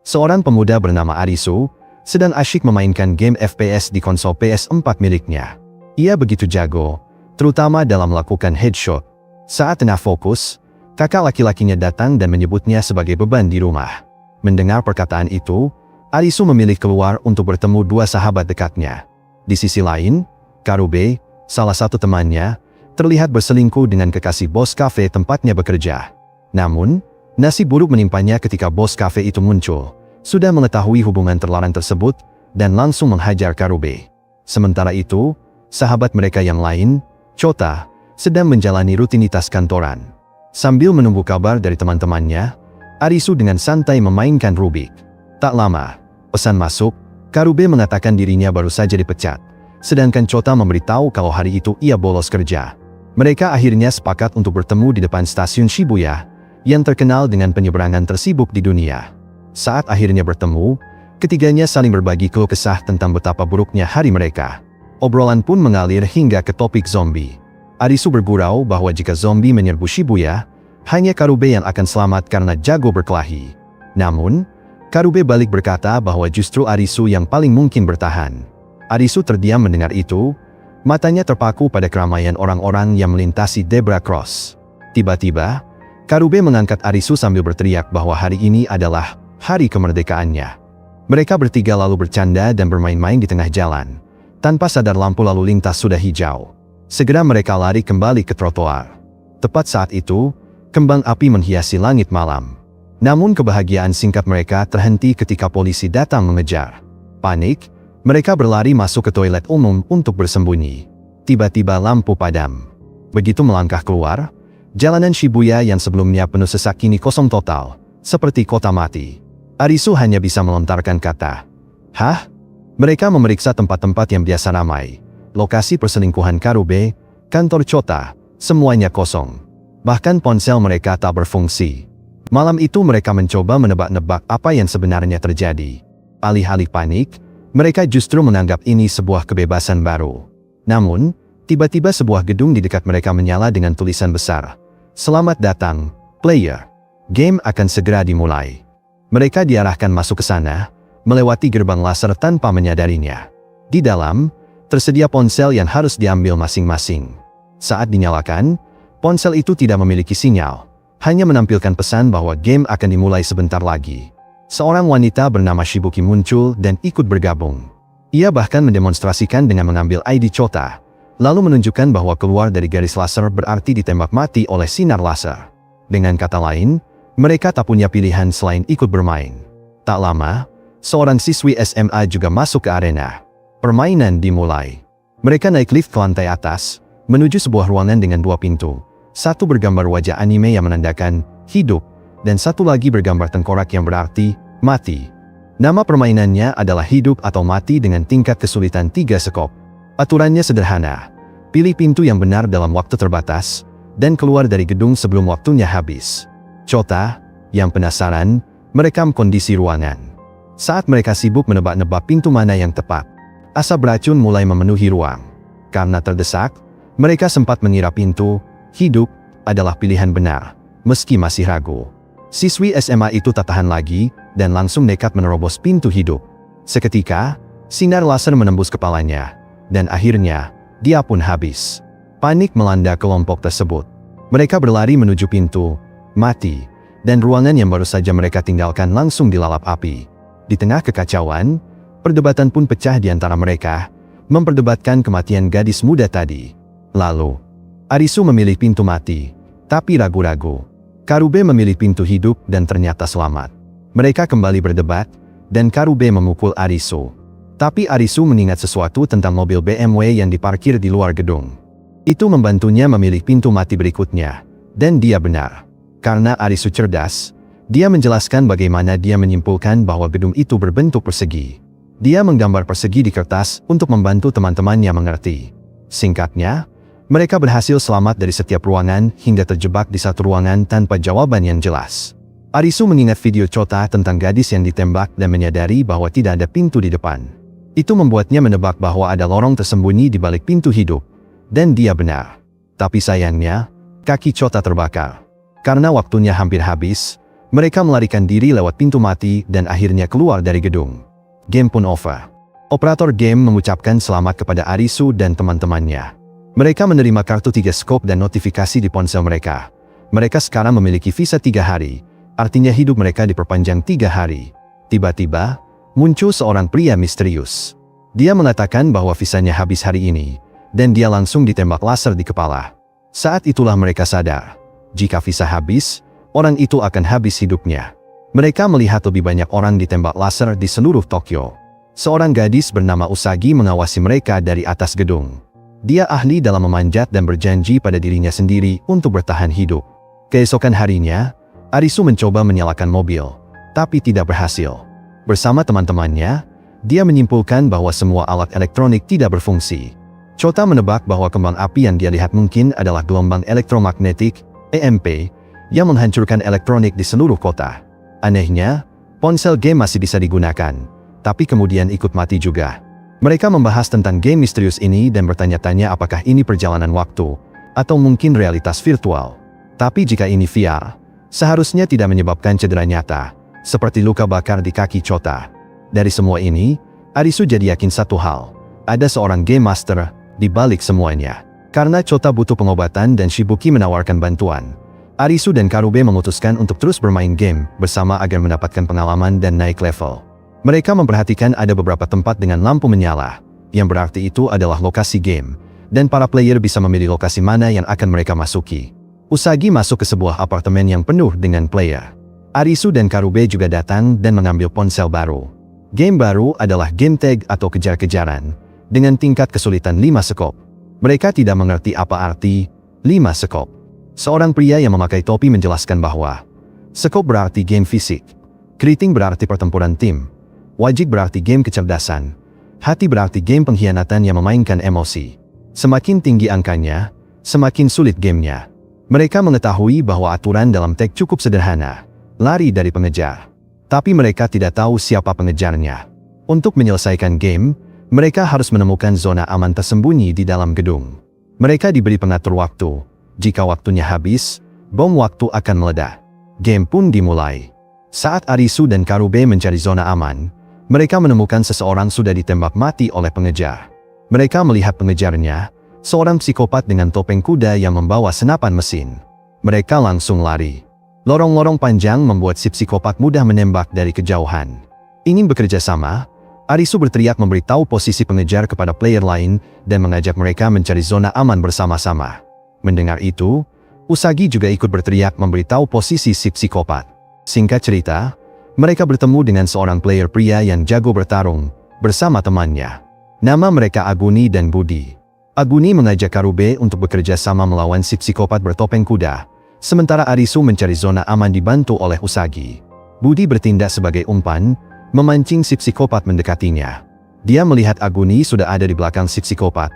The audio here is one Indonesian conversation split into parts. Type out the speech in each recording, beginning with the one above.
Seorang pemuda bernama Arisu sedang asyik memainkan game FPS di konsol PS4 miliknya. Ia begitu jago, terutama dalam melakukan headshot. Saat tengah fokus, kakak laki-lakinya datang dan menyebutnya sebagai beban di rumah. Mendengar perkataan itu, Arisu memilih keluar untuk bertemu dua sahabat dekatnya. Di sisi lain, Karube, salah satu temannya, terlihat berselingkuh dengan kekasih bos kafe tempatnya bekerja. Namun, nasib buruk menimpanya ketika bos kafe itu muncul. Sudah mengetahui hubungan terlarang tersebut dan langsung menghajar Karube. Sementara itu, sahabat mereka yang lain, Chota, sedang menjalani rutinitas kantoran. Sambil menunggu kabar dari teman-temannya, Arisu dengan santai memainkan Rubik. Tak lama, pesan masuk, Karube mengatakan dirinya baru saja dipecat, sedangkan Chota memberitahu kalau hari itu ia bolos kerja. Mereka akhirnya sepakat untuk bertemu di depan stasiun Shibuya, yang terkenal dengan penyeberangan tersibuk di dunia. Saat akhirnya bertemu, ketiganya saling berbagi keluh kesah tentang betapa buruknya hari mereka. Obrolan pun mengalir hingga ke topik zombie. Arisu bergurau bahwa jika zombie menyerbu Shibuya, hanya Karube yang akan selamat karena jago berkelahi. Namun, Karube balik berkata bahwa justru Arisu yang paling mungkin bertahan. Arisu terdiam mendengar itu, matanya terpaku pada keramaian orang-orang yang melintasi Debra Cross. Tiba-tiba, Karube mengangkat Arisu sambil berteriak bahwa hari ini adalah hari kemerdekaannya. Mereka bertiga lalu bercanda dan bermain-main di tengah jalan. Tanpa sadar lampu lalu lintas sudah hijau. Segera mereka lari kembali ke trotoar. Tepat saat itu, kembang api menghiasi langit malam. Namun kebahagiaan singkat mereka terhenti ketika polisi datang mengejar. Panik, mereka berlari masuk ke toilet umum untuk bersembunyi. Tiba-tiba lampu padam. Begitu melangkah keluar, jalanan Shibuya yang sebelumnya penuh sesak kini kosong total, seperti kota mati. Arisu hanya bisa melontarkan kata, "Hah?" Mereka memeriksa tempat-tempat yang biasa ramai. Lokasi perselingkuhan Karube, kantor Chota, semuanya kosong. Bahkan ponsel mereka tak berfungsi. Malam itu mereka mencoba menebak-nebak apa yang sebenarnya terjadi. Alih-alih panik, mereka justru menganggap ini sebuah kebebasan baru. Namun, tiba-tiba sebuah gedung di dekat mereka menyala dengan tulisan besar, "Selamat datang, player. Game akan segera dimulai." Mereka diarahkan masuk ke sana, melewati gerbang laser tanpa menyadarinya. Di dalam, tersedia ponsel yang harus diambil masing-masing. Saat dinyalakan, ponsel itu tidak memiliki sinyal, hanya menampilkan pesan bahwa game akan dimulai sebentar lagi. Seorang wanita bernama Shibuki muncul dan ikut bergabung. Ia bahkan mendemonstrasikan dengan mengambil ID Chota, lalu menunjukkan bahwa keluar dari garis laser berarti ditembak mati oleh sinar laser. Dengan kata lain, mereka tak punya pilihan selain ikut bermain. Tak lama, seorang siswi SMA juga masuk ke arena. Permainan dimulai. Mereka naik lift ke lantai atas, menuju sebuah ruangan dengan dua pintu. Satu bergambar wajah anime yang menandakan hidup, dan satu lagi bergambar tengkorak yang berarti mati. Nama permainannya adalah hidup atau mati dengan tingkat kesulitan 3 skop. Aturannya sederhana. Pilih pintu yang benar dalam waktu terbatas, dan keluar dari gedung sebelum waktunya habis. Chota, yang penasaran, merekam kondisi ruangan. Saat mereka sibuk menebak-nebak pintu mana yang tepat, asap beracun mulai memenuhi ruang. Karena terdesak, mereka sempat mengira pintu hidup adalah pilihan benar, meski masih ragu. Siswi SMA itu tak tahan lagi, dan langsung nekat menerobos pintu hidup. Seketika, sinar laser menembus kepalanya, dan akhirnya, dia pun habis. Panik melanda kelompok tersebut. Mereka berlari menuju pintu mati, dan ruangan yang baru saja mereka tinggalkan langsung dilalap api. Di tengah kekacauan, perdebatan pun pecah di antara mereka, memperdebatkan kematian gadis muda tadi. Lalu, Arisu memilih pintu mati, tapi ragu-ragu. Karube memilih pintu hidup dan ternyata selamat. Mereka kembali berdebat, dan Karube memukul Arisu. Tapi Arisu mengingat sesuatu tentang mobil BMW yang diparkir di luar gedung. Itu membantunya memilih pintu mati berikutnya, dan dia benar. Karena Arisu cerdas, dia menjelaskan bagaimana dia menyimpulkan bahwa gedung itu berbentuk persegi. Dia menggambar persegi di kertas untuk membantu teman-temannya mengerti. Singkatnya, mereka berhasil selamat dari setiap ruangan hingga terjebak di satu ruangan tanpa jawaban yang jelas. Arisu mengingat video Chota tentang gadis yang ditembak dan menyadari bahwa tidak ada pintu di depan. Itu membuatnya menebak bahwa ada lorong tersembunyi di balik pintu hidup. Dan dia benar. Tapi sayangnya, kaki Chota terbakar. Karena waktunya hampir habis, Mereka melarikan diri lewat pintu mati dan akhirnya keluar dari gedung. Game pun over. Operator game mengucapkan selamat kepada Arisu dan teman-temannya. Mereka menerima kartu 3 skop dan notifikasi di ponsel mereka. Mereka sekarang memiliki visa 3 hari, artinya hidup mereka diperpanjang 3 hari. Tiba-tiba, muncul seorang pria misterius. Dia mengatakan bahwa visanya habis hari ini, dan dia langsung ditembak laser di kepala. Saat itulah mereka sadar, jika visa habis, orang itu akan habis hidupnya. Mereka melihat lebih banyak orang ditembak laser di seluruh Tokyo. Seorang gadis bernama Usagi mengawasi mereka dari atas gedung. Dia ahli dalam memanjat dan berjanji pada dirinya sendiri untuk bertahan hidup. Keesokan harinya, Arisu mencoba menyalakan mobil, tapi tidak berhasil. Bersama teman-temannya, dia menyimpulkan bahwa semua alat elektronik tidak berfungsi. Chota menebak bahwa kembang api yang dia lihat mungkin adalah gelombang elektromagnetik, EMP, yang menghancurkan elektronik di seluruh kota. Anehnya, ponsel game masih bisa digunakan, tapi kemudian ikut mati juga. Mereka membahas tentang game misterius ini dan bertanya-tanya apakah ini perjalanan waktu, atau mungkin realitas virtual. Tapi jika ini VR, seharusnya tidak menyebabkan cedera nyata, seperti luka bakar di kaki Chota. Dari semua ini, Arisu jadi yakin satu hal, ada seorang game master di balik semuanya. Karena Chota butuh pengobatan dan Shibuki menawarkan bantuan, Arisu dan Karube memutuskan untuk terus bermain game bersama agar mendapatkan pengalaman dan naik level. Mereka memperhatikan ada beberapa tempat dengan lampu menyala, yang berarti itu adalah lokasi game, dan para player bisa memilih lokasi mana yang akan mereka masuki. Usagi masuk ke sebuah apartemen yang penuh dengan player. Arisu dan Karube juga datang dan mengambil ponsel baru. Game baru adalah game tag atau kejar-kejaran, dengan tingkat kesulitan 5 skop. Mereka tidak mengerti apa arti 5 skop. Seorang pria yang memakai topi menjelaskan bahwa skop berarti game fisik, keriting berarti pertempuran tim, wajik berarti game kecerdasan, hati berarti game pengkhianatan yang memainkan emosi. Semakin tinggi angkanya, semakin sulit gamenya. Mereka mengetahui bahwa aturan dalam tag cukup sederhana, lari dari pengejar. Tapi mereka tidak tahu siapa pengejarnya. Untuk menyelesaikan game, mereka harus menemukan zona aman tersembunyi di dalam gedung. Mereka diberi pengatur waktu. Jika waktunya habis, bom waktu akan meledak. Game pun dimulai. Saat Arisu dan Karube mencari zona aman, mereka menemukan seseorang sudah ditembak mati oleh pengejar. Mereka melihat pengejarnya, seorang psikopat dengan topeng kuda yang membawa senapan mesin. Mereka langsung lari. Lorong-lorong panjang membuat si psikopat mudah menembak dari kejauhan. Ingin bekerja sama, Arisu berteriak memberitahu posisi pengejar kepada player lain dan mengajak mereka mencari zona aman bersama-sama. Mendengar itu, Usagi juga ikut berteriak memberitahu posisi si psikopat. Singkat cerita, mereka bertemu dengan seorang player pria yang jago bertarung bersama temannya. Nama mereka Aguni dan Budi. Aguni mengajak Karube untuk bekerja sama melawan si psikopat bertopeng kuda, sementara Arisu mencari zona aman dibantu oleh Usagi. Budi bertindak sebagai umpan, memancing si psikopat mendekatinya. Dia melihat Aguni sudah ada di belakang si psikopat,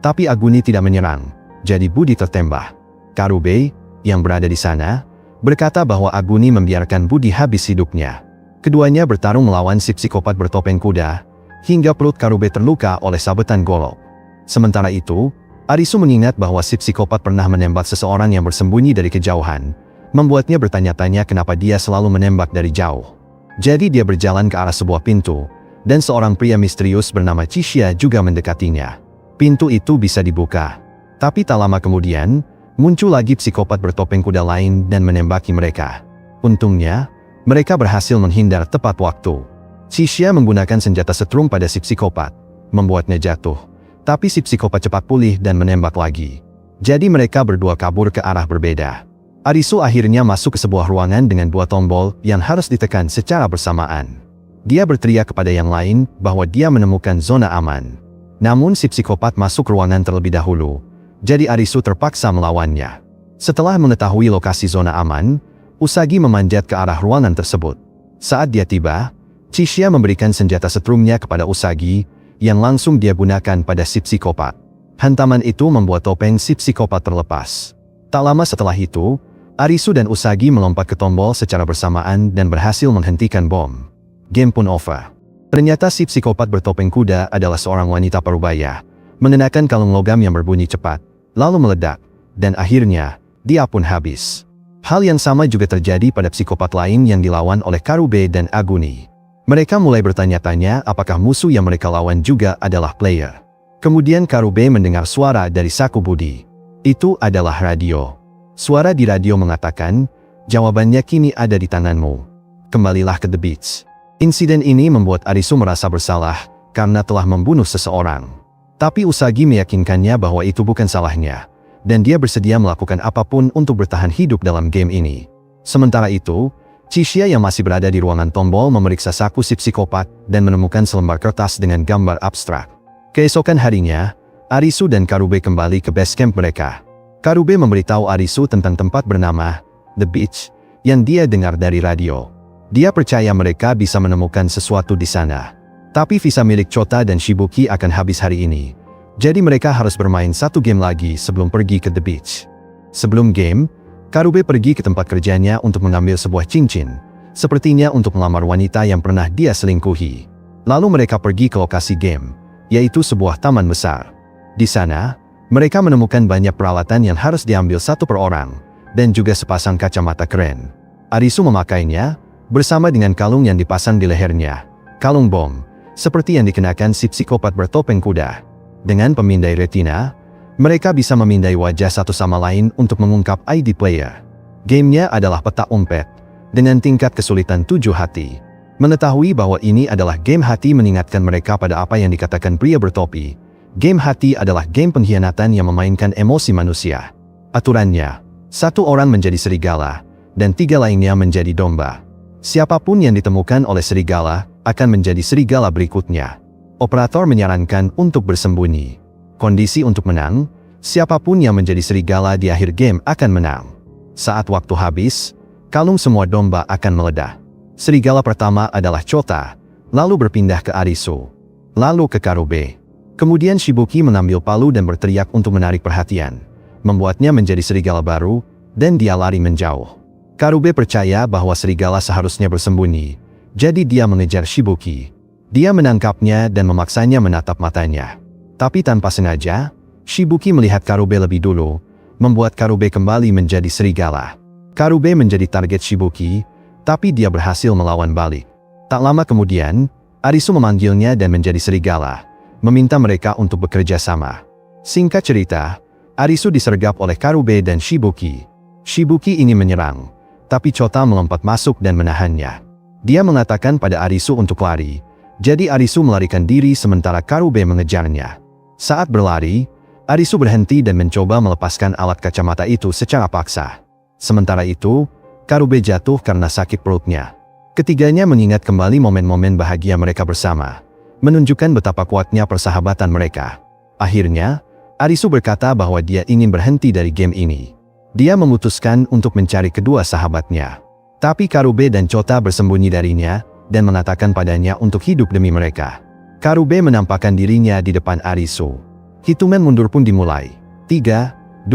tapi Aguni tidak menyerang, jadi Budi tertembak. Karube, yang berada di sana, berkata bahwa Aguni membiarkan Budi habis hidupnya. Keduanya bertarung melawan si psikopat bertopeng kuda, hingga perut Karube terluka oleh sabetan golok. Sementara itu, Arisu mengingat bahwa si psikopat pernah menembak seseorang yang bersembunyi dari kejauhan, membuatnya bertanya-tanya kenapa dia selalu menembak dari jauh. Jadi dia berjalan ke arah sebuah pintu, dan seorang pria misterius bernama Chishia juga mendekatinya. Pintu itu bisa dibuka. Tapi tak lama kemudian, muncul lagi psikopat bertopeng kuda lain dan menembaki mereka. Untungnya, mereka berhasil menghindar tepat waktu. Chishia menggunakan senjata setrum pada si psikopat, membuatnya jatuh. Tapi si psikopat cepat pulih dan menembak lagi. Jadi mereka berdua kabur ke arah berbeda. Arisu akhirnya masuk ke sebuah ruangan dengan 2 tombol yang harus ditekan secara bersamaan. Dia berteriak kepada yang lain bahwa dia menemukan zona aman. Namun si psikopat masuk ruangan terlebih dahulu, jadi Arisu terpaksa melawannya. Setelah mengetahui lokasi zona aman, Usagi memanjat ke arah ruangan tersebut. Saat dia tiba, Chishia memberikan senjata setrumnya kepada Usagi, yang langsung dia gunakan pada si psikopat. Hantaman itu membuat topeng si psikopat terlepas. Tak lama setelah itu, Arisu dan Usagi melompat ke tombol secara bersamaan dan berhasil menghentikan bom. Game pun over. Ternyata si psikopat bertopeng kuda adalah seorang wanita parubaya, mengenakan kalung logam yang berbunyi cepat, lalu meledak, dan akhirnya, dia pun habis. Hal yang sama juga terjadi pada psikopat lain yang dilawan oleh Karube dan Aguni. Mereka mulai bertanya-tanya apakah musuh yang mereka lawan juga adalah player. Kemudian Karube mendengar suara dari Saku Budi. Itu adalah radio. Suara di radio mengatakan, jawabannya kini ada di tanganmu. Kembalilah ke The Beach. Insiden ini membuat Arisu merasa bersalah karena telah membunuh seseorang. Tapi Usagi meyakinkannya bahwa itu bukan salahnya, dan dia bersedia melakukan apapun untuk bertahan hidup dalam game ini. Sementara itu, Chishia yang masih berada di ruangan tombol memeriksa Saku si psikopat dan menemukan selembar kertas dengan gambar abstrak. Keesokan harinya, Arisu dan Karube kembali ke base camp mereka. Karube memberitahu Arisu tentang tempat bernama The Beach yang dia dengar dari radio. Dia percaya mereka bisa menemukan sesuatu di sana. Tapi visa milik Chota dan Shibuki akan habis hari ini. Jadi mereka harus bermain satu game lagi sebelum pergi ke The Beach. Sebelum game, Karube pergi ke tempat kerjanya untuk mengambil sebuah cincin. Sepertinya untuk melamar wanita yang pernah dia selingkuhi. Lalu mereka pergi ke lokasi game, yaitu sebuah taman besar. Di sana, mereka menemukan banyak peralatan yang harus diambil satu per orang, dan juga sepasang kacamata keren. Arisu memakainya, bersama dengan kalung yang dipasang di lehernya. Kalung bom, seperti yang dikenakan si psikopat bertopeng kuda. Dengan pemindai retina, mereka bisa memindai wajah satu sama lain untuk mengungkap ID player. Gamenya adalah peta umpet, dengan tingkat kesulitan 7 hati. Mengetahui bahwa ini adalah game hati mengingatkan mereka pada apa yang dikatakan pria bertopi. Game hati adalah game pengkhianatan yang memainkan emosi manusia. Aturannya, 1 orang menjadi serigala, dan 3 lainnya menjadi domba. Siapapun yang ditemukan oleh serigala akan menjadi serigala berikutnya. Operator menyarankan untuk bersembunyi. Kondisi untuk menang, siapapun yang menjadi serigala di akhir game akan menang. Saat waktu habis, kalung semua domba akan meledak. Serigala pertama adalah Chota, lalu berpindah ke Arisu, lalu ke Karube. Kemudian Shibuki mengambil palu dan berteriak untuk menarik perhatian, membuatnya menjadi serigala baru, dan dia lari menjauh. Karube percaya bahwa serigala seharusnya bersembunyi, jadi dia mengejar Shibuki. Dia menangkapnya dan memaksanya menatap matanya. Tapi tanpa sengaja, Shibuki melihat Karube lebih dulu, membuat Karube kembali menjadi serigala. Karube menjadi target Shibuki, tapi dia berhasil melawan balik. Tak lama kemudian, Arisu memanggilnya dan menjadi serigala, meminta mereka untuk bekerja sama. Singkat cerita, Arisu disergap oleh Karube dan Shibuki. Shibuki ingin menyerang, tapi Chota melompat masuk dan menahannya. Dia mengatakan pada Arisu untuk lari, jadi Arisu melarikan diri sementara Karube mengejarnya. Saat berlari, Arisu berhenti dan mencoba melepaskan alat kacamata itu secara paksa. Sementara itu, Karube jatuh karena sakit perutnya. Ketiganya mengingat kembali momen-momen bahagia mereka bersama, menunjukkan betapa kuatnya persahabatan mereka. Akhirnya, Arisu berkata bahwa dia ingin berhenti dari game ini. Dia memutuskan untuk mencari kedua sahabatnya. Tapi Karube dan Chota bersembunyi darinya, dan mengatakan padanya untuk hidup demi mereka. Karube menampakkan dirinya di depan Arisu. Hitungan mundur pun dimulai. 3, 2,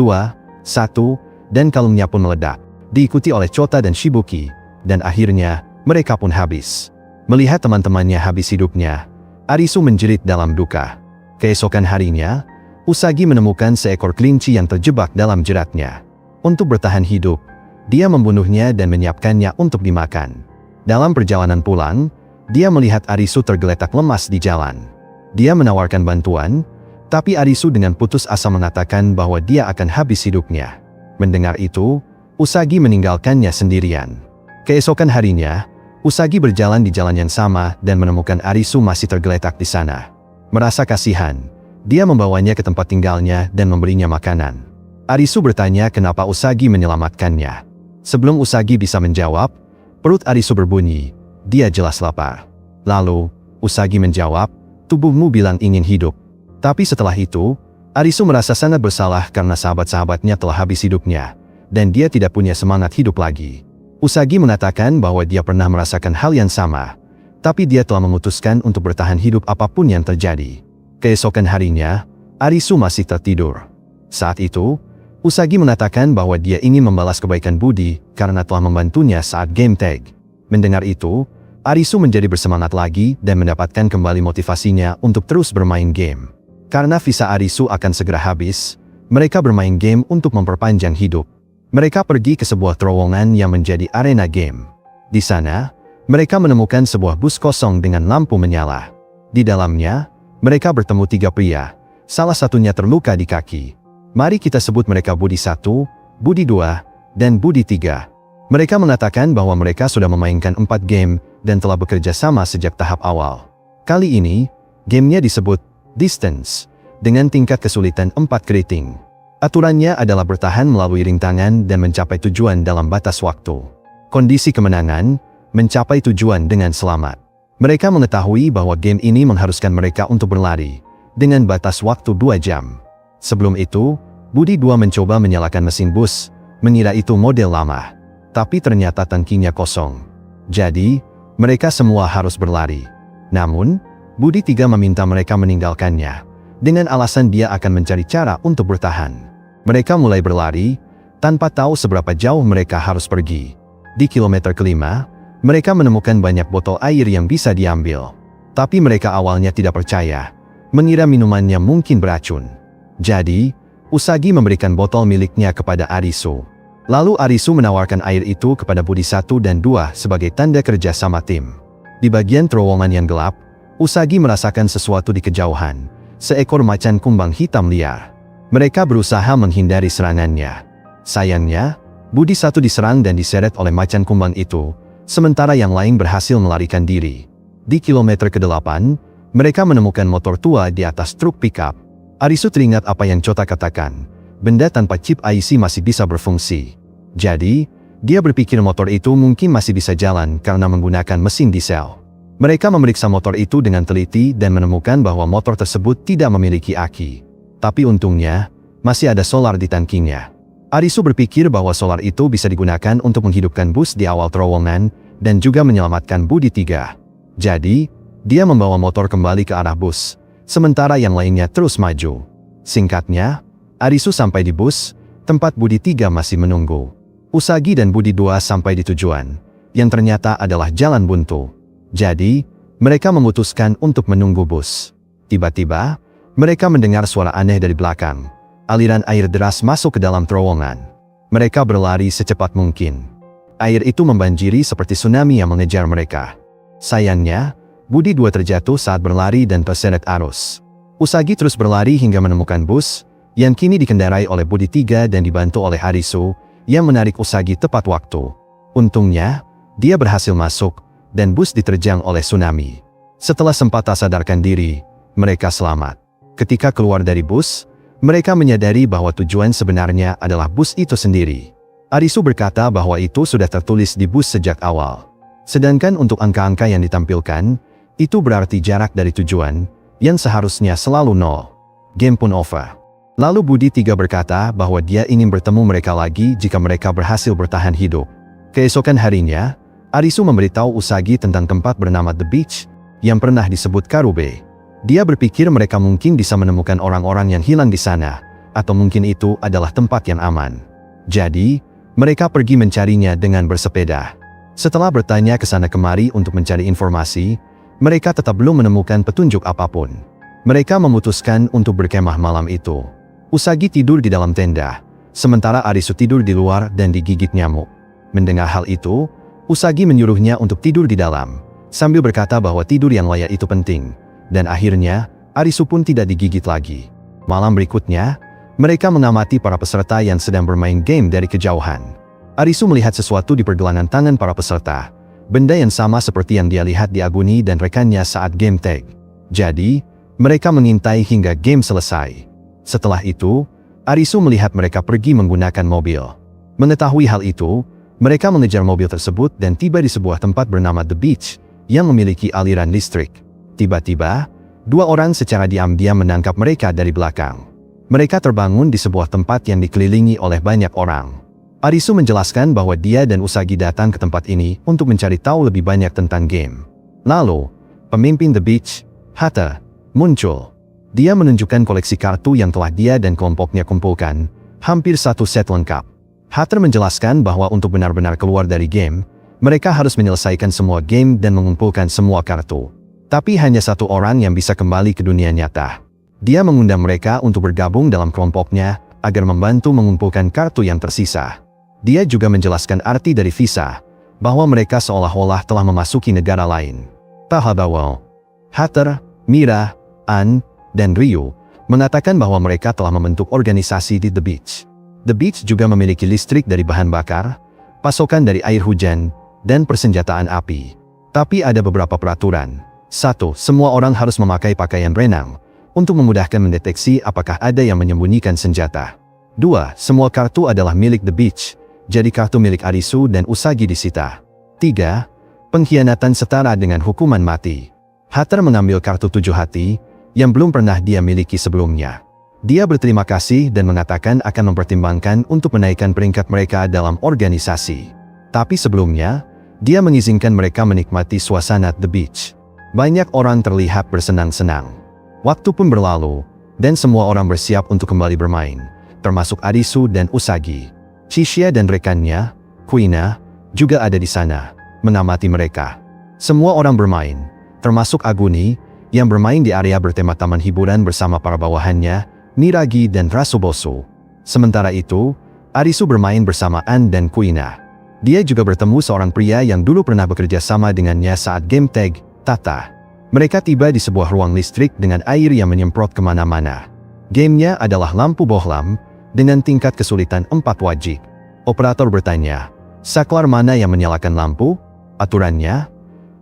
1, dan kalungnya pun meledak. Diikuti oleh Chota dan Shibuki, dan akhirnya, mereka pun habis. Melihat teman-temannya habis hidupnya, Arisu menjerit dalam duka. Keesokan harinya, Usagi menemukan seekor kelinci yang terjebak dalam jeratnya. Untuk bertahan hidup, dia membunuhnya dan menyiapkannya untuk dimakan. Dalam perjalanan pulang, dia melihat Arisu tergeletak lemas di jalan. Dia menawarkan bantuan, tapi Arisu dengan putus asa mengatakan bahwa dia akan habis hidupnya. Mendengar itu, Usagi meninggalkannya sendirian. Keesokan harinya, Usagi berjalan di jalan yang sama dan menemukan Arisu masih tergeletak di sana. Merasa kasihan, dia membawanya ke tempat tinggalnya dan memberinya makanan. Arisu bertanya kenapa Usagi menyelamatkannya. Sebelum Usagi bisa menjawab, perut Arisu berbunyi, dia jelas lapar. Lalu, Usagi menjawab, tubuhmu bilang ingin hidup. Tapi setelah itu, Arisu merasa sangat bersalah karena sahabat-sahabatnya telah habis hidupnya, dan dia tidak punya semangat hidup lagi. Usagi mengatakan bahwa dia pernah merasakan hal yang sama, tapi dia telah memutuskan untuk bertahan hidup apapun yang terjadi. Keesokan harinya, Arisu masih tertidur. Saat itu, Usagi mengatakan bahwa dia ingin membalas kebaikan budi karena telah membantunya saat game tag. Mendengar itu, Arisu menjadi bersemangat lagi dan mendapatkan kembali motivasinya untuk terus bermain game. Karena visa Arisu akan segera habis, mereka bermain game untuk memperpanjang hidup. Mereka pergi ke sebuah terowongan yang menjadi arena game. Di sana, mereka menemukan sebuah bus kosong dengan lampu menyala. Di dalamnya, mereka bertemu 3 pria, salah satunya terluka di kaki. Mari kita sebut mereka Budi 1, Budi 2, dan Budi 3. Mereka mengatakan bahwa mereka sudah memainkan 4 game dan telah bekerja sama sejak tahap awal. Kali ini, gamenya disebut Distance, dengan tingkat kesulitan 4 keriting. Aturannya adalah bertahan melalui rintangan dan mencapai tujuan dalam batas waktu. Kondisi kemenangan, mencapai tujuan dengan selamat. Mereka mengetahui bahwa game ini mengharuskan mereka untuk berlari, dengan batas waktu 2 jam. Sebelum itu, Budi 2 mencoba menyalakan mesin bus, mengira itu model lama. Tapi ternyata tangkinya kosong. Jadi, mereka semua harus berlari. Namun, Budi 3 meminta mereka meninggalkannya, dengan alasan dia akan mencari cara untuk bertahan. Mereka mulai berlari, tanpa tahu seberapa jauh mereka harus pergi. Di kilometer kelima, mereka menemukan banyak botol air yang bisa diambil. Tapi mereka awalnya tidak percaya, mengira minumannya mungkin beracun. Jadi, Usagi memberikan botol miliknya kepada Arisu. Lalu Arisu menawarkan air itu kepada Budi 1 dan 2 sebagai tanda kerja sama tim. Di bagian terowongan yang gelap, Usagi merasakan sesuatu di kejauhan, seekor macan kumbang hitam liar. Mereka berusaha menghindari serangannya. Sayangnya, Budi 1 diserang dan diseret oleh macan kumbang itu, sementara yang lain berhasil melarikan diri. Di kilometer ke-8, mereka menemukan motor tua di atas truk pickup. Arisu teringat apa yang Chota katakan, benda tanpa chip IC masih bisa berfungsi. Jadi, dia berpikir motor itu mungkin masih bisa jalan karena menggunakan mesin diesel. Mereka memeriksa motor itu dengan teliti dan menemukan bahwa motor tersebut tidak memiliki aki. Tapi untungnya, masih ada solar di tangkinya. Arisu berpikir bahwa solar itu bisa digunakan untuk menghidupkan bus di awal terowongan dan juga menyelamatkan Budi 3. Jadi, dia membawa motor kembali ke arah bus, sementara yang lainnya terus maju. Singkatnya, Arisu sampai di bus, tempat Budi 3 masih menunggu. Usagi dan Budi 2 sampai di tujuan, yang ternyata adalah jalan buntu. Jadi, mereka memutuskan untuk menunggu bus. Tiba-tiba, mereka mendengar suara aneh dari belakang. Aliran air deras masuk ke dalam terowongan. Mereka berlari secepat mungkin. Air itu membanjiri seperti tsunami yang mengejar mereka. Sayangnya, Budi 2 terjatuh saat berlari dan terseret arus. Usagi terus berlari hingga menemukan bus, yang kini dikendarai oleh Budi 3 dan dibantu oleh Arisu, yang menarik Usagi tepat waktu. Untungnya, dia berhasil masuk, dan bus diterjang oleh tsunami. Setelah sempat tak sadarkan diri, mereka selamat. Ketika keluar dari bus, mereka menyadari bahwa tujuan sebenarnya adalah bus itu sendiri. Arisu berkata bahwa itu sudah tertulis di bus sejak awal. Sedangkan untuk angka-angka yang ditampilkan, itu berarti jarak dari tujuan, yang seharusnya selalu 0. Game pun over. Lalu Budi 3 berkata bahwa dia ingin bertemu mereka lagi jika mereka berhasil bertahan hidup. Keesokan harinya, Arisu memberitahu Usagi tentang tempat bernama The Beach, yang pernah disebut Karube. Dia berpikir mereka mungkin bisa menemukan orang-orang yang hilang di sana, atau mungkin itu adalah tempat yang aman. Jadi, mereka pergi mencarinya dengan bersepeda. Setelah bertanya ke sana kemari untuk mencari informasi, mereka tetap belum menemukan petunjuk apapun. Mereka memutuskan untuk berkemah malam itu. Usagi tidur di dalam tenda, sementara Arisu tidur di luar dan digigit nyamuk. Mendengar hal itu, Usagi menyuruhnya untuk tidur di dalam, sambil berkata bahwa tidur yang layak itu penting. Dan akhirnya, Arisu pun tidak digigit lagi. Malam berikutnya, mereka mengamati para peserta yang sedang bermain game dari kejauhan. Arisu melihat sesuatu di pergelangan tangan para peserta, benda yang sama seperti yang dia lihat di Aguni dan rekannya saat game tag. Jadi, mereka mengintai hingga game selesai. Setelah itu, Arisu melihat mereka pergi menggunakan mobil. Mengetahui hal itu, mereka mengejar mobil tersebut dan tiba di sebuah tempat bernama The Beach, yang memiliki aliran listrik. Tiba-tiba, 2 orang secara diam-diam menangkap mereka dari belakang. Mereka terbangun di sebuah tempat yang dikelilingi oleh banyak orang. Arisu menjelaskan bahwa dia dan Usagi datang ke tempat ini untuk mencari tahu lebih banyak tentang game. Lalu, pemimpin The Beach, Hata, muncul. Dia menunjukkan koleksi kartu yang telah dia dan kelompoknya kumpulkan, hampir 1 set lengkap. Hata menjelaskan bahwa untuk benar-benar keluar dari game, mereka harus menyelesaikan semua game dan mengumpulkan semua kartu. Tapi hanya 1 orang yang bisa kembali ke dunia nyata. Dia mengundang mereka untuk bergabung dalam kelompoknya, agar membantu mengumpulkan kartu yang tersisa. Dia juga menjelaskan arti dari visa, bahwa mereka seolah-olah telah memasuki negara lain. Pahabawal, Hatter, Mira, Anne, dan Ryu mengatakan bahwa mereka telah membentuk organisasi di The Beach. The Beach juga memiliki listrik dari bahan bakar, pasokan dari air hujan, dan persenjataan api. Tapi ada beberapa peraturan. 1. Semua orang harus memakai pakaian renang untuk memudahkan mendeteksi apakah ada yang menyembunyikan senjata. 2. Semua kartu adalah milik The Beach, jadi kartu milik Arisu dan Usagi disita. 3. Pengkhianatan setara dengan hukuman mati. Hatter mengambil kartu 7 hati yang belum pernah dia miliki sebelumnya. Dia berterima kasih dan mengatakan akan mempertimbangkan untuk menaikkan peringkat mereka dalam organisasi. Tapi sebelumnya, dia mengizinkan mereka menikmati suasana The Beach. Banyak orang terlihat bersenang-senang. Waktu pun berlalu, dan semua orang bersiap untuk kembali bermain, termasuk Arisu dan Usagi. Chishia dan rekannya, Kuina, juga ada di sana, mengamati mereka. Semua orang bermain, termasuk Aguni, yang bermain di area bertema taman hiburan bersama para bawahannya, Miragi dan Rasubosu. Sementara itu, Arisu bermain bersama Anne dan Kuina. Dia juga bertemu seorang pria yang dulu pernah bekerja sama dengannya saat game tag, Tata. Mereka tiba di sebuah ruang listrik dengan air yang menyemprot kemana-mana. Gamenya adalah lampu bohlam, dengan tingkat kesulitan 4 wajib. Operator bertanya, saklar mana yang menyalakan lampu? Aturannya,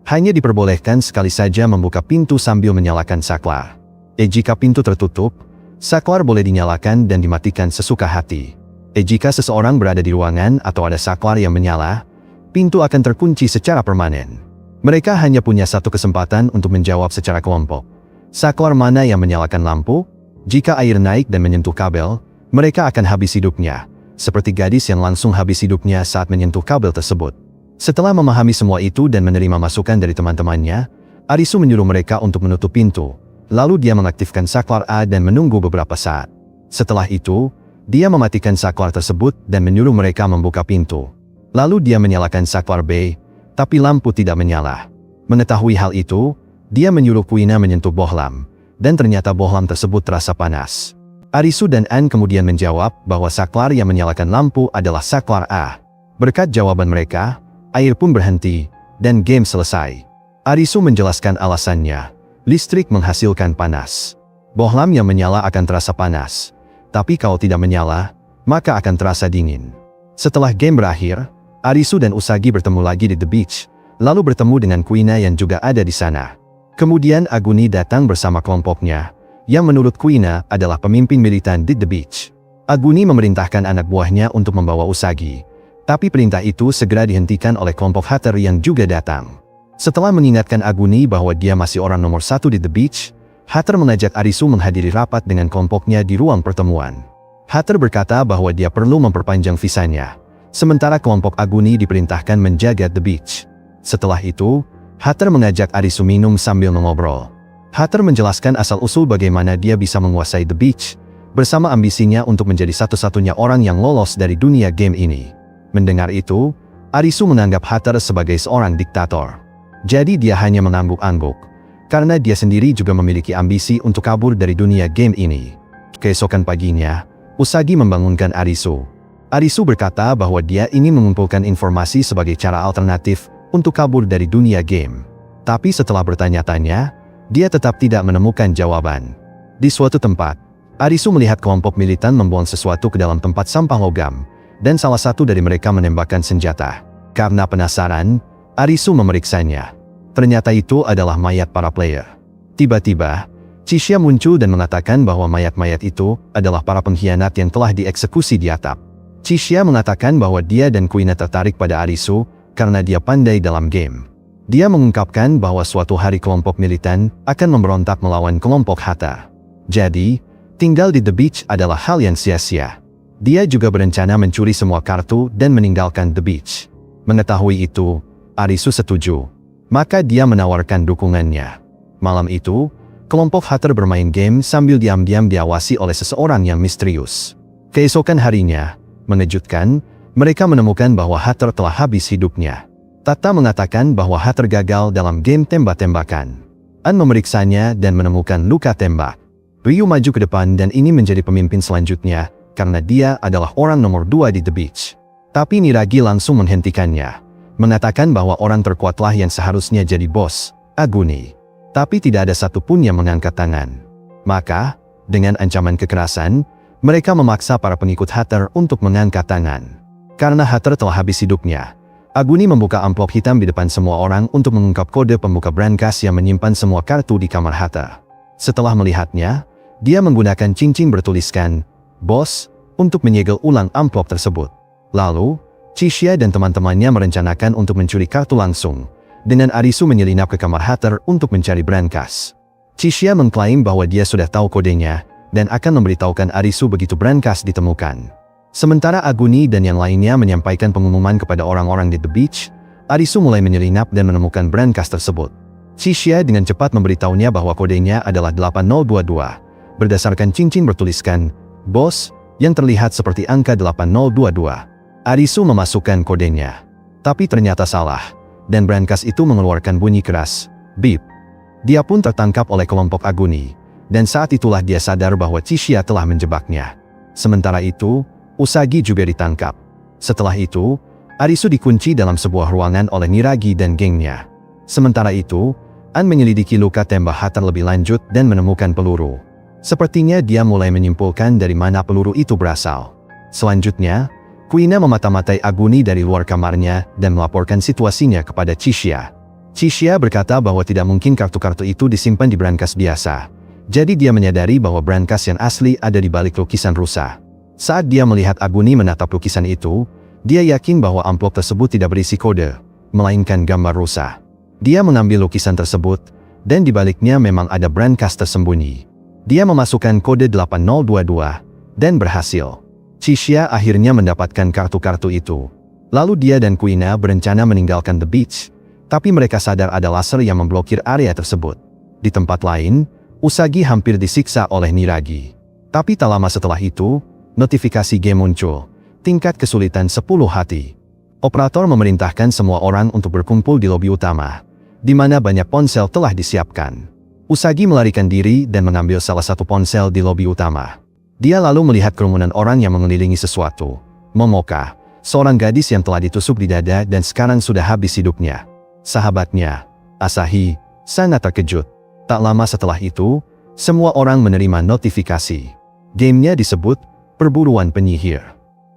hanya diperbolehkan sekali saja membuka pintu sambil menyalakan saklar. Jika pintu tertutup, saklar boleh dinyalakan dan dimatikan sesuka hati. Jika seseorang berada di ruangan atau ada saklar yang menyala, pintu akan terkunci secara permanen. Mereka hanya punya satu kesempatan untuk menjawab secara kelompok. Saklar mana yang menyalakan lampu? Jika air naik dan menyentuh kabel, mereka akan habis hidupnya, seperti gadis yang langsung habis hidupnya saat menyentuh kabel tersebut. Setelah memahami semua itu dan menerima masukan dari teman-temannya, Arisu menyuruh mereka untuk menutup pintu. Lalu dia mengaktifkan saklar A dan menunggu beberapa saat. Setelah itu, dia mematikan saklar tersebut dan menyuruh mereka membuka pintu. Lalu dia menyalakan saklar B, tapi lampu tidak menyala. Mengetahui hal itu, dia menyuruh Kuina menyentuh bohlam, dan ternyata bohlam tersebut terasa panas. Arisu dan Anne kemudian menjawab bahwa saklar yang menyalakan lampu adalah saklar A. Berkat jawaban mereka, air pun berhenti, dan game selesai. Arisu menjelaskan alasannya. Listrik menghasilkan panas. Bohlam yang menyala akan terasa panas. Tapi kalau tidak menyala, maka akan terasa dingin. Setelah game berakhir, Arisu dan Usagi bertemu lagi di The Beach, lalu bertemu dengan Kuina yang juga ada di sana. Kemudian Aguni datang bersama kelompoknya, yang menurut Kuina adalah pemimpin militan di The Beach. Aguni memerintahkan anak buahnya untuk membawa Usagi, tapi perintah itu segera dihentikan oleh kelompok Hatter yang juga datang. Setelah mengingatkan Aguni bahwa dia masih orang nomor 1 di The Beach, Hatter mengajak Arisu menghadiri rapat dengan kelompoknya di ruang pertemuan. Hatter berkata bahwa dia perlu memperpanjang visanya, sementara kelompok Aguni diperintahkan menjaga The Beach. Setelah itu, Hatter mengajak Arisu minum sambil mengobrol. Hatter menjelaskan asal-usul bagaimana dia bisa menguasai The Beach, bersama ambisinya untuk menjadi satu-satunya orang yang lolos dari dunia game ini. Mendengar itu, Arisu menganggap Hatter sebagai seorang diktator. Jadi dia hanya mengangguk-angguk, karena dia sendiri juga memiliki ambisi untuk kabur dari dunia game ini. Keesokan paginya, Usagi membangunkan Arisu. Arisu berkata bahwa dia ingin mengumpulkan informasi sebagai cara alternatif untuk kabur dari dunia game. Tapi setelah bertanya-tanya, dia tetap tidak menemukan jawaban. Di suatu tempat, Arisu melihat kelompok militan membuang sesuatu ke dalam tempat sampah logam, dan salah satu dari mereka menembakkan senjata. Karena penasaran, Arisu memeriksanya. Ternyata itu adalah mayat para player. Tiba-tiba, Chishia muncul dan mengatakan bahwa mayat-mayat itu adalah para pengkhianat yang telah dieksekusi di atap. Chishia mengatakan bahwa dia dan Kuina tertarik pada Arisu karena dia pandai dalam game. Dia mengungkapkan bahwa suatu hari kelompok militan akan memberontak melawan kelompok Hatter. Jadi, tinggal di The Beach adalah hal yang sia-sia. Dia juga berencana mencuri semua kartu dan meninggalkan The Beach. Mengetahui itu, Arisu setuju. Maka dia menawarkan dukungannya. Malam itu, kelompok Hatter bermain game sambil diam-diam diawasi oleh seseorang yang misterius. Keesokan harinya, mengejutkan, mereka menemukan bahwa Hatter telah habis hidupnya. Tata mengatakan bahwa Hatter gagal dalam game tembak-tembakan. An memeriksanya dan menemukan luka tembak. Ryu maju ke depan dan ini menjadi pemimpin selanjutnya, karena dia adalah orang nomor 2 di The Beach. Tapi Niragi langsung menghentikannya, mengatakan bahwa orang terkuatlah yang seharusnya jadi bos, Aguni. Tapi tidak ada satupun yang mengangkat tangan. Maka, dengan ancaman kekerasan, mereka memaksa para pengikut Hatter untuk mengangkat tangan. Karena Hatter telah habis hidupnya, Aguni membuka amplop hitam di depan semua orang untuk mengungkap kode pembuka brankas yang menyimpan semua kartu di kamar Hatter. Setelah melihatnya, dia menggunakan cincin bertuliskan, "Bos," untuk menyegel ulang amplop tersebut. Lalu, Chixia dan teman-temannya merencanakan untuk mencuri kartu langsung, dengan Arisu menyelinap ke kamar Hatter untuk mencari brankas. Chixia mengklaim bahwa dia sudah tahu kodenya, dan akan memberitahukan Arisu begitu brankas ditemukan. Sementara Aguni dan yang lainnya menyampaikan pengumuman kepada orang-orang di The Beach, Arisu mulai menyelinap dan menemukan brankas tersebut. Chixia dengan cepat memberitahunya bahwa kodenya adalah 8022, berdasarkan cincin bertuliskan, "Bos," yang terlihat seperti angka 8022. Arisu memasukkan kodenya, tapi ternyata salah, dan brankas itu mengeluarkan bunyi keras, "Beep." Dia pun tertangkap oleh kelompok Aguni, dan saat itulah dia sadar bahwa Chixia telah menjebaknya. Sementara itu, Usagi juga ditangkap. Setelah itu, Arisu dikunci dalam sebuah ruangan oleh Niragi dan gengnya. Sementara itu, An menyelidiki luka tembak Hatter lebih lanjut dan menemukan peluru. Sepertinya dia mulai menyimpulkan dari mana peluru itu berasal. Selanjutnya, Kuina memata-matai Aguni dari luar kamarnya dan melaporkan situasinya kepada Chixia. Chixia berkata bahwa tidak mungkin kartu-kartu itu disimpan di brankas biasa. Jadi dia menyadari bahwa brankas yang asli ada di balik lukisan rusa. Saat dia melihat Aguni menatap lukisan itu, dia yakin bahwa amplop tersebut tidak berisi kode, melainkan gambar rusa. Dia mengambil lukisan tersebut, dan di baliknya memang ada brankas tersembunyi. Dia memasukkan kode 8022, dan berhasil. Chixia akhirnya mendapatkan kartu-kartu itu. Lalu dia dan Kuina berencana meninggalkan The Beach, tapi mereka sadar ada laser yang memblokir area tersebut. Di tempat lain, Usagi hampir disiksa oleh Niragi. Tapi tak lama setelah itu, notifikasi game muncul, tingkat kesulitan 10 hati. Operator memerintahkan semua orang untuk berkumpul di lobi utama, di mana banyak ponsel telah disiapkan. Usagi melarikan diri dan mengambil salah satu ponsel di lobi utama. Dia lalu melihat kerumunan orang yang mengelilingi sesuatu. Momoka, seorang gadis yang telah ditusuk di dada dan sekarang sudah habis hidupnya. Sahabatnya, Asahi, sangat terkejut. Tak lama setelah itu, semua orang menerima notifikasi. Gamenya disebut Perburuan Penyihir.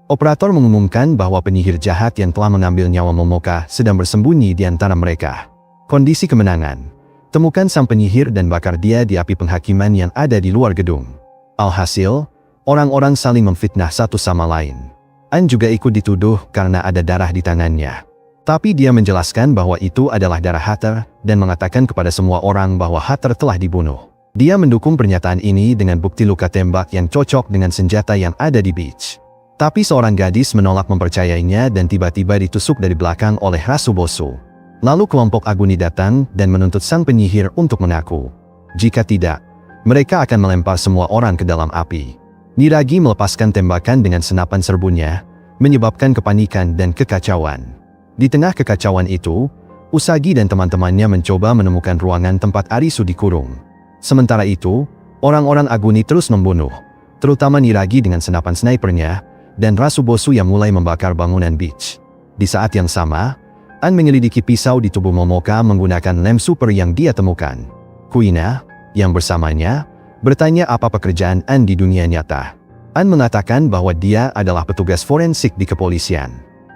Operator mengumumkan bahwa penyihir jahat yang telah mengambil nyawa Momoka sedang bersembunyi di antara mereka. Kondisi kemenangan. Temukan sang penyihir dan bakar dia di api penghakiman yang ada di luar gedung. Alhasil, orang-orang saling memfitnah satu sama lain. An juga ikut dituduh karena ada darah di tangannya. Tapi dia menjelaskan bahwa itu adalah darah Hatter dan mengatakan kepada semua orang bahwa Hatter telah dibunuh. Dia mendukung pernyataan ini dengan bukti luka tembak yang cocok dengan senjata yang ada di Beach. Tapi seorang gadis menolak mempercayainya dan tiba-tiba ditusuk dari belakang oleh Rasubosu. Lalu kelompok Aguni datang dan menuntut sang penyihir untuk mengaku. Jika tidak, mereka akan melempar semua orang ke dalam api. Niragi melepaskan tembakan dengan senapan serbunya, menyebabkan kepanikan dan kekacauan. Di tengah kekacauan itu, Usagi dan teman-temannya mencoba menemukan ruangan tempat Arisu dikurung. Sementara itu, orang-orang Aguni terus membunuh, terutama Niragi dengan senapan snipernya, dan Rasubosu yang mulai membakar bangunan Beach. Di saat yang sama, An menyelidiki pisau di tubuh Momoka menggunakan lem super yang dia temukan. Kuina, yang bersamanya, bertanya apa pekerjaan An di dunia nyata. An mengatakan bahwa dia adalah petugas forensik di kepolisian.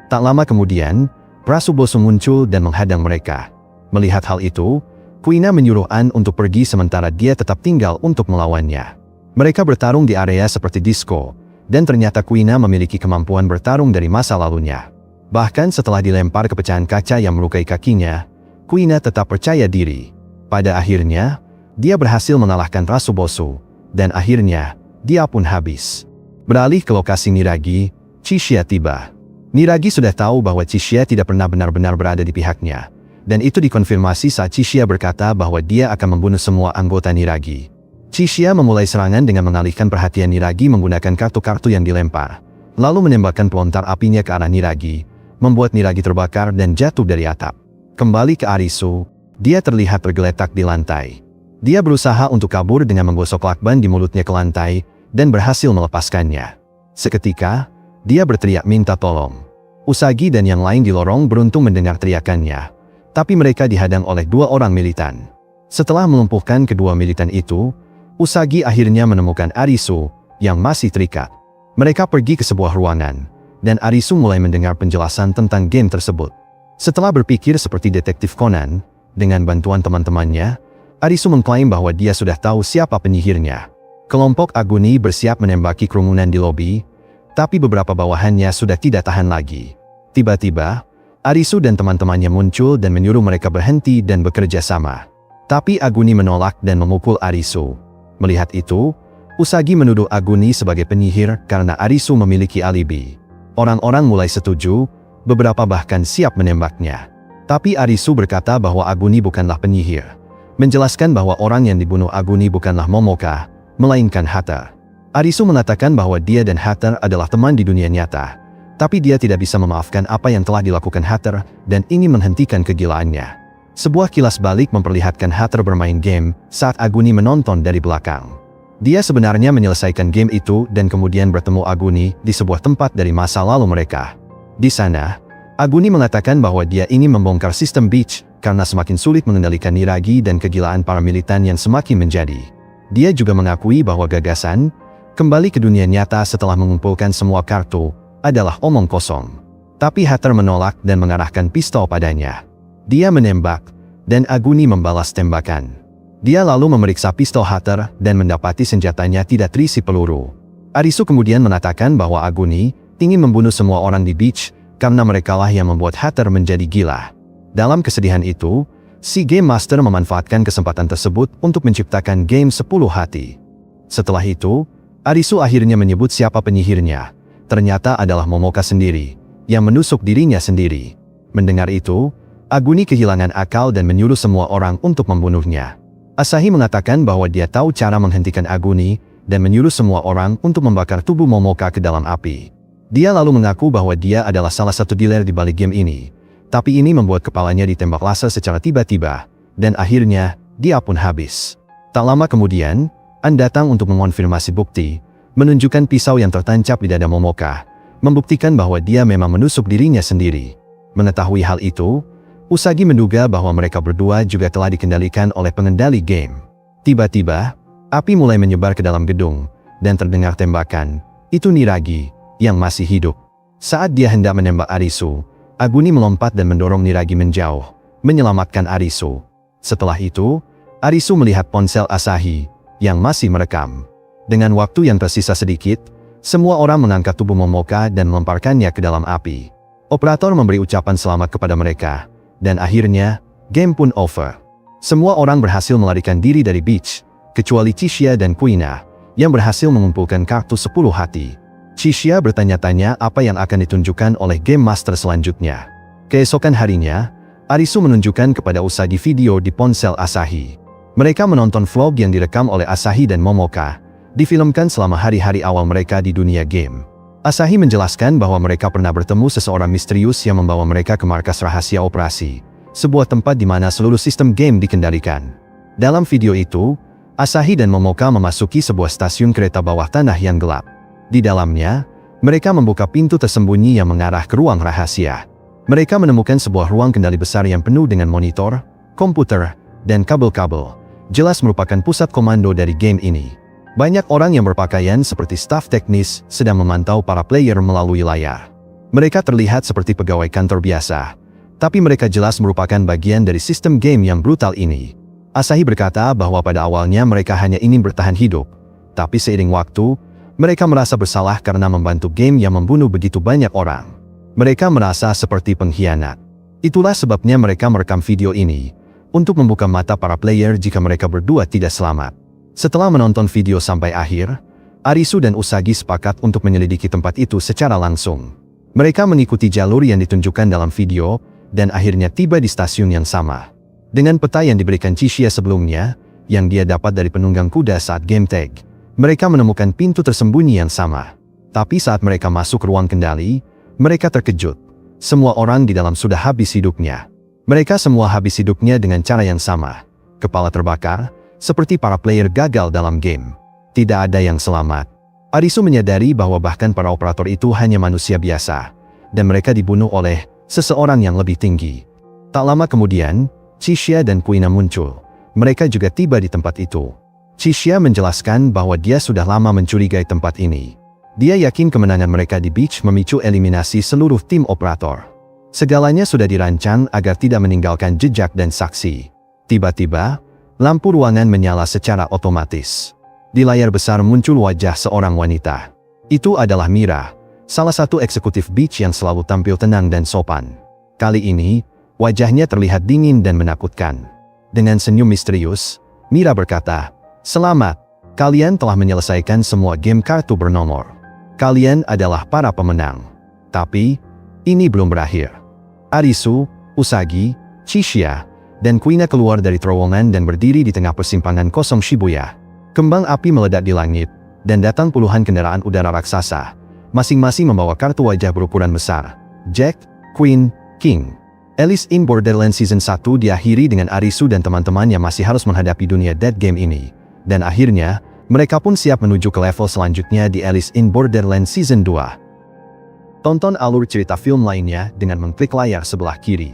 Tak lama kemudian, Rasubosu muncul dan menghadang mereka. Melihat hal itu, Kuina menyuruh An untuk pergi sementara dia tetap tinggal untuk melawannya. Mereka bertarung di area seperti disco, dan ternyata Kuina memiliki kemampuan bertarung dari masa lalunya. Bahkan setelah dilempar ke pecahan kaca yang melukai kakinya, Kuina tetap percaya diri. Pada akhirnya, dia berhasil mengalahkan Rasubosu, dan akhirnya, dia pun habis. Beralih ke lokasi Niragi, Chixia tiba. Niragi sudah tahu bahwa Chixia tidak pernah benar-benar berada di pihaknya, dan itu dikonfirmasi saat Chixia berkata bahwa dia akan membunuh semua anggota Niragi. Chixia memulai serangan dengan mengalihkan perhatian Niragi menggunakan kartu-kartu yang dilempar, lalu menembakkan pelontar apinya ke arah Niragi, membuat Niragi terbakar dan jatuh dari atap. Kembali ke Arisu, dia terlihat tergeletak di lantai. Dia berusaha untuk kabur dengan menggosok lakban di mulutnya ke lantai, dan berhasil melepaskannya. Seketika, dia berteriak minta tolong. Usagi dan yang lain di lorong beruntung mendengar teriakannya, tapi mereka dihadang oleh 2 orang militan. Setelah melumpuhkan kedua militan itu, Usagi akhirnya menemukan Arisu yang masih terikat. Mereka pergi ke sebuah ruangan, dan Arisu mulai mendengar penjelasan tentang game tersebut. Setelah berpikir seperti detektif Conan, dengan bantuan teman-temannya, Arisu mengklaim bahwa dia sudah tahu siapa penyihirnya. Kelompok Aguni bersiap menembaki kerumunan di lobi, tapi beberapa bawahannya sudah tidak tahan lagi. Tiba-tiba, Arisu dan teman-temannya muncul dan menyuruh mereka berhenti dan bekerja sama. Tapi Aguni menolak dan memukul Arisu. Melihat itu, Usagi menuduh Aguni sebagai penyihir karena Arisu memiliki alibi. Orang-orang mulai setuju, beberapa bahkan siap menembaknya. Tapi Arisu berkata bahwa Aguni bukanlah penyihir, menjelaskan bahwa orang yang dibunuh Aguni bukanlah Momoka, melainkan Hater. Arisu mengatakan bahwa dia dan Hater adalah teman di dunia nyata, tapi dia tidak bisa memaafkan apa yang telah dilakukan Hater dan ingin menghentikan kegilaannya. Sebuah kilas balik memperlihatkan Hater bermain game saat Aguni menonton dari belakang. Dia sebenarnya menyelesaikan game itu dan kemudian bertemu Aguni di sebuah tempat dari masa lalu mereka. Di sana, Aguni mengatakan bahwa dia ingin membongkar sistem Beach karena semakin sulit mengendalikan niragi dan kegilaan para militan yang semakin menjadi. Dia juga mengakui bahwa gagasan kembali ke dunia nyata setelah mengumpulkan semua kartu adalah omong kosong. Tapi Hater menolak dan mengarahkan pistol padanya. Dia menembak, dan Aguni membalas tembakan. Dia lalu memeriksa pistol Hater dan mendapati senjatanya tidak terisi peluru. Arisu kemudian mengatakan bahwa Aguni ingin membunuh semua orang di Beach karena merekalah yang membuat Hater menjadi gila. Dalam kesedihan itu, si Game Master memanfaatkan kesempatan tersebut untuk menciptakan game 10 hati. Setelah itu, Arisu akhirnya menyebut siapa penyihirnya. Ternyata adalah Momoka sendiri, yang menusuk dirinya sendiri. Mendengar itu, Aguni kehilangan akal dan menyuruh semua orang untuk membunuhnya. Asahi mengatakan bahwa dia tahu cara menghentikan Aguni dan menyuruh semua orang untuk membakar tubuh Momoka ke dalam api. Dia lalu mengaku bahwa dia adalah salah satu dealer di balik game ini. Tapi ini membuat kepalanya ditembak laser secara tiba-tiba, dan akhirnya, dia pun habis. Tak lama kemudian, An datang untuk mengonfirmasi bukti, menunjukkan pisau yang tertancap di dada Momoka, membuktikan bahwa dia memang menusuk dirinya sendiri. Mengetahui hal itu, Usagi menduga bahwa mereka berdua juga telah dikendalikan oleh pengendali game. Tiba-tiba, api mulai menyebar ke dalam gedung, dan terdengar tembakan. Itu Niragi, yang masih hidup. Saat dia hendak menembak Arisu, Aguni melompat dan mendorong Niragi menjauh, menyelamatkan Arisu. Setelah itu, Arisu melihat ponsel Asahi, yang masih merekam. Dengan waktu yang tersisa sedikit, semua orang mengangkat tubuh Momoka dan melemparkannya ke dalam api. Operator memberi ucapan selamat kepada mereka, dan akhirnya, game pun over. Semua orang berhasil melarikan diri dari Beach, kecuali Chishia dan Kuina, yang berhasil mengumpulkan kartu 10 hati. Chishia bertanya-tanya apa yang akan ditunjukkan oleh Game Master selanjutnya. Keesokan harinya, Arisu menunjukkan kepada Usagi video di ponsel Asahi. Mereka menonton vlog yang direkam oleh Asahi dan Momoka, difilmkan selama hari-hari awal mereka di dunia game. Asahi menjelaskan bahwa mereka pernah bertemu seseorang misterius yang membawa mereka ke markas rahasia operasi, sebuah tempat di mana seluruh sistem game dikendalikan. Dalam video itu, Asahi dan Momoka memasuki sebuah stasiun kereta bawah tanah yang gelap. Di dalamnya, mereka membuka pintu tersembunyi yang mengarah ke ruang rahasia. Mereka menemukan sebuah ruang kendali besar yang penuh dengan monitor, komputer, dan kabel-kabel. Jelas merupakan pusat komando dari game ini. Banyak orang yang berpakaian seperti staf teknis sedang memantau para player melalui layar. Mereka terlihat seperti pegawai kantor biasa, tapi mereka jelas merupakan bagian dari sistem game yang brutal ini. Asahi berkata bahwa pada awalnya mereka hanya ingin bertahan hidup, tapi seiring waktu, mereka merasa bersalah karena membantu game yang membunuh begitu banyak orang. Mereka merasa seperti pengkhianat. Itulah sebabnya mereka merekam video ini, untuk membuka mata para player jika mereka berdua tidak selamat. Setelah menonton video sampai akhir, Arisu dan Usagi sepakat untuk menyelidiki tempat itu secara langsung. Mereka mengikuti jalur yang ditunjukkan dalam video, dan akhirnya tiba di stasiun yang sama. Dengan peta yang diberikan Chishia sebelumnya, yang dia dapat dari penunggang kuda saat game tag, mereka menemukan pintu tersembunyi yang sama. Tapi saat mereka masuk ruang kendali, mereka terkejut. Semua orang di dalam sudah habis hidupnya. Mereka semua habis hidupnya dengan cara yang sama. Kepala terbakar, seperti para player gagal dalam game. Tidak ada yang selamat. Arisu menyadari bahwa bahkan para operator itu hanya manusia biasa. dan mereka dibunuh oleh seseorang yang lebih tinggi. Tak lama kemudian, Qixia dan Kuina muncul. Mereka juga tiba di tempat itu. Qixia menjelaskan bahwa dia sudah lama mencurigai tempat ini. Dia yakin kemenangan mereka di beach memicu eliminasi seluruh tim operator. Segalanya sudah dirancang agar tidak meninggalkan jejak dan saksi. Tiba-tiba, lampu ruangan menyala secara otomatis. Di layar besar muncul wajah seorang wanita. Itu adalah Mira, salah satu eksekutif beach yang selalu tampil tenang dan sopan. Kali ini, wajahnya terlihat dingin dan menakutkan. Dengan senyum misterius, Mira berkata, "Selamat, kalian telah menyelesaikan semua game kartu bernomor. Kalian adalah para pemenang. Tapi, ini belum berakhir." Arisu, Usagi, Qixia, dan Kuina keluar dari terowongan dan berdiri di tengah persimpangan kosong Shibuya. Kembang api meledak di langit, dan datang puluhan kendaraan udara raksasa, masing-masing membawa kartu wajah berukuran besar. Jack, Queen, King. Alice in Borderland Season 1 diakhiri dengan Arisu dan teman-teman yang masih harus menghadapi dunia dead game ini. Dan akhirnya, mereka pun siap menuju ke level selanjutnya di Alice in Borderland Season 2. Tonton alur cerita film lainnya dengan mengklik layar sebelah kiri.